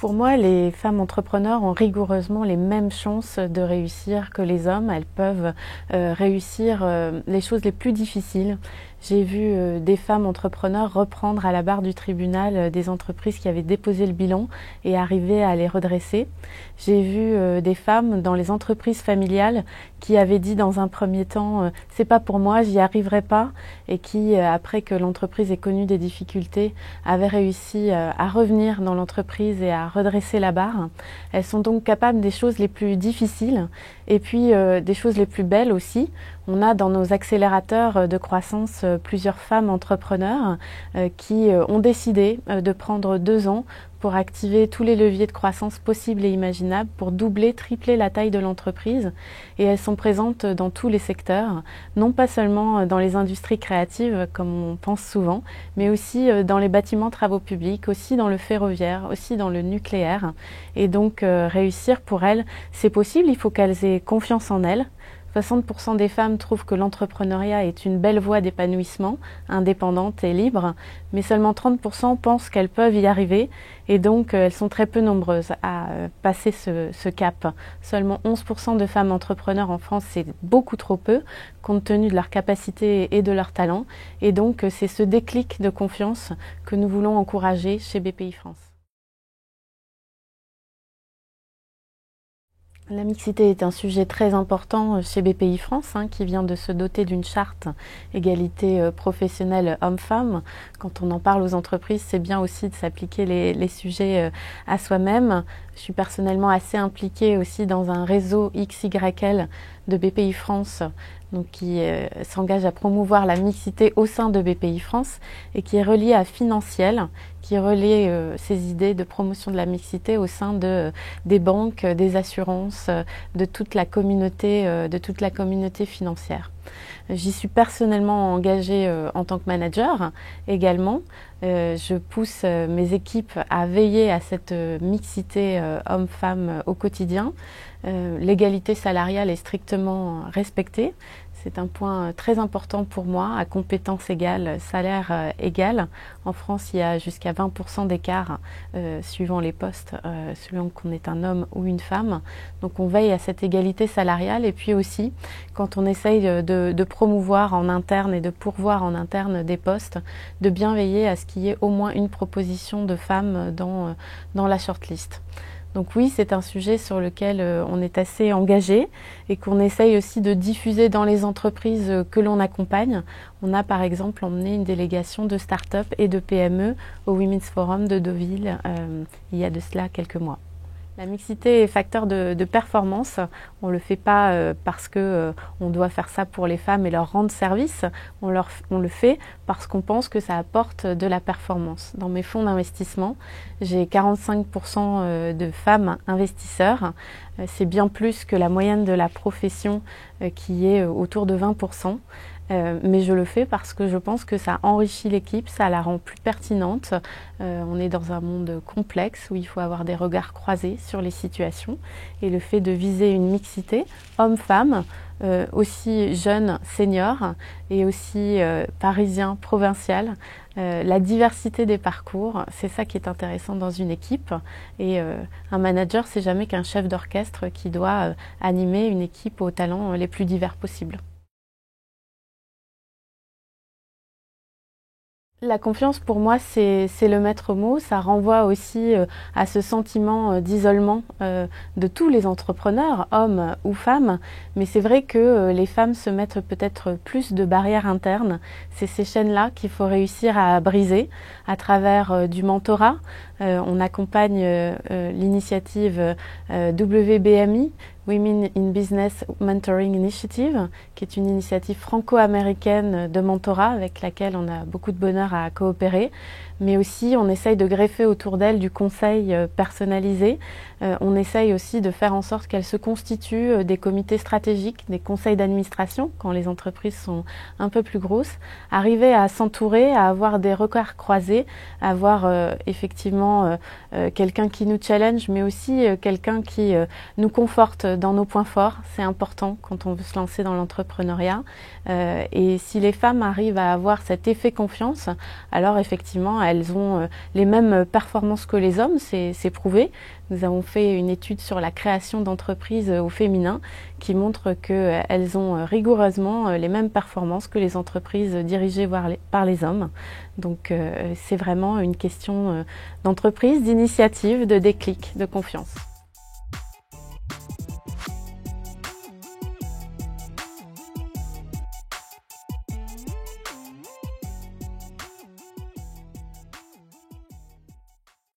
Pour moi, les femmes entrepreneurs ont rigoureusement les mêmes chances de réussir que les hommes. Elles peuvent réussir les choses les plus difficiles. J'ai vu des femmes entrepreneurs reprendre à la barre du tribunal des entreprises qui avaient déposé le bilan et arriver à les redresser. J'ai vu des femmes dans les entreprises familiales qui avaient dit dans un premier temps c'est pas pour moi, j'y arriverai pas, et qui après que l'entreprise ait connu des difficultés avaient réussi à revenir dans l'entreprise et à redresser la barre. Elles sont donc capables des choses les plus difficiles et puis des choses les plus belles aussi. On a dans nos accélérateurs de croissance plusieurs femmes entrepreneurs qui ont décidé de prendre 2 ans pour activer tous les leviers de croissance possibles et imaginables pour doubler, tripler la taille de l'entreprise. Et elles sont présentes dans tous les secteurs, non pas seulement dans les industries créatives comme on pense souvent, mais aussi dans les bâtiments travaux publics, aussi dans le ferroviaire, aussi dans le nucléaire. Et donc réussir pour elles, c'est possible, il faut qu'elles aient confiance en elles. 60% des femmes trouvent que l'entrepreneuriat est une belle voie d'épanouissement, indépendante et libre, mais seulement 30% pensent qu'elles peuvent y arriver, et donc elles sont très peu nombreuses à passer ce cap. Seulement 11% de femmes entrepreneurs en France, c'est beaucoup trop peu, compte tenu de leur capacité et de leur talent, et donc c'est ce déclic de confiance que nous voulons encourager chez BPI France. La mixité est un sujet très important chez BPI France, qui vient de se doter d'une charte égalité professionnelle homme-femme. Quand on en parle aux entreprises, c'est bien aussi de s'appliquer les sujets à soi-même. Je suis personnellement assez impliquée aussi dans un réseau XYL de BPI France, donc qui s'engage à promouvoir la mixité au sein de BPI France et qui est relié à Financiel, qui relaie ces idées de promotion de la mixité au sein des banques, des assurances, de toute la communauté financière. J'y suis personnellement engagée en tant que manager également. Je pousse mes équipes à veiller à cette mixité homme-femme au quotidien. L'égalité salariale est strictement respectée. C'est un point très important pour moi, à compétences égales, salaire égal. En France, il y a jusqu'à 20% d'écart suivant les postes, selon qu'on est un homme ou une femme. Donc on veille à cette égalité salariale, et puis aussi, quand on essaye de promouvoir en interne et de pourvoir en interne des postes, de bien veiller à ce qu'il y ait au moins une proposition de femmes dans la shortlist. Donc oui, c'est un sujet sur lequel on est assez engagé et qu'on essaye aussi de diffuser dans les entreprises que l'on accompagne. On a par exemple emmené une délégation de start-up et de PME au Women's Forum de Deauville il y a de cela quelques mois. La mixité est facteur de performance. On ne le fait pas parce qu'on doit faire ça pour les femmes et leur rendre service. On le fait parce qu'on pense que ça apporte de la performance. Dans mes fonds d'investissement, j'ai 45% de femmes investisseurs. C'est bien plus que la moyenne de la profession qui est autour de 20%. Mais je le fais parce que je pense que ça enrichit l'équipe, ça la rend plus pertinente. On est dans un monde complexe où il faut avoir des regards croisés sur les situations, et le fait de viser une mixité homme-femme, aussi jeune, senior, et aussi parisien, provincial, la diversité des parcours, c'est ça qui est intéressant dans une équipe. Et un manager, c'est jamais qu'un chef d'orchestre qui doit animer une équipe aux talents les plus divers possibles. La confiance, pour moi, c'est le maître mot. Ça renvoie aussi à ce sentiment d'isolement de tous les entrepreneurs, hommes ou femmes. Mais c'est vrai que les femmes se mettent peut-être plus de barrières internes. C'est ces chaînes-là qu'il faut réussir à briser à travers du mentorat. On accompagne l'initiative WBMI, Women in Business Mentoring Initiative, qui est une initiative franco-américaine de mentorat avec laquelle on a beaucoup de bonheur à coopérer. Mais aussi, on essaye de greffer autour d'elle du conseil personnalisé. On essaye aussi de faire en sorte qu'elle se constitue des comités stratégiques, des conseils d'administration, quand les entreprises sont un peu plus grosses. Arriver à s'entourer, à avoir des regards croisés, à avoir effectivement quelqu'un qui nous challenge, mais aussi quelqu'un qui nous conforte dans nos points forts. C'est important quand on veut se lancer dans l'entrepreneuriat. Et si les femmes arrivent à avoir cet effet confiance, alors effectivement, elles ont les mêmes performances que les hommes, c'est prouvé. Nous avons fait une étude sur la création d'entreprises au féminin qui montre qu'elles ont rigoureusement les mêmes performances que les entreprises dirigées par les hommes. Donc c'est vraiment une question d'entreprise, d'initiative, de déclic, de confiance.